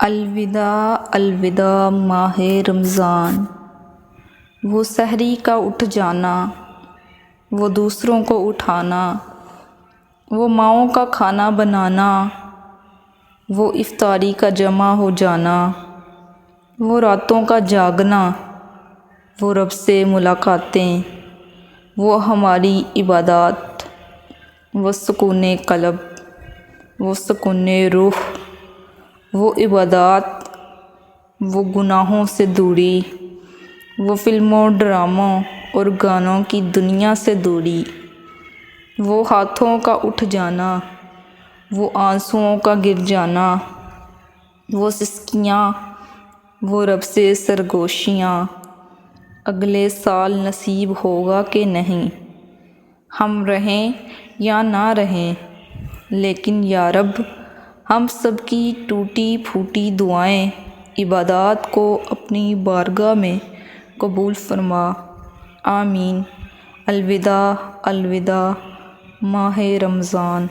الوداع الوداع ماہ رمضان، وہ سحری کا اٹھ جانا، وہ دوسروں کو اٹھانا، وہ ماؤں کا کھانا بنانا، وہ افطاری کا جمع ہو جانا، وہ راتوں کا جاگنا، وہ رب سے ملاقاتیں، وہ ہماری عبادات، وہ سکون قلب، وہ سکون روح، وہ عبادات، وہ گناہوں سے دوری، وہ فلموں ڈراموں اور گانوں کی دنیا سے دوری، وہ ہاتھوں کا اٹھ جانا، وہ آنسوؤں کا گر جانا، وہ سسکیاں، وہ رب سے سرگوشیاں۔ اگلے سال نصیب ہوگا کہ نہیں، ہم رہیں یا نہ رہیں، لیکن یا رب ہم سب کی ٹوٹی پھوٹی دعائیں، عبادات کو اپنی بارگاہ میں قبول فرما۔ آمین۔ الوداع الوداع ماہ رمضان۔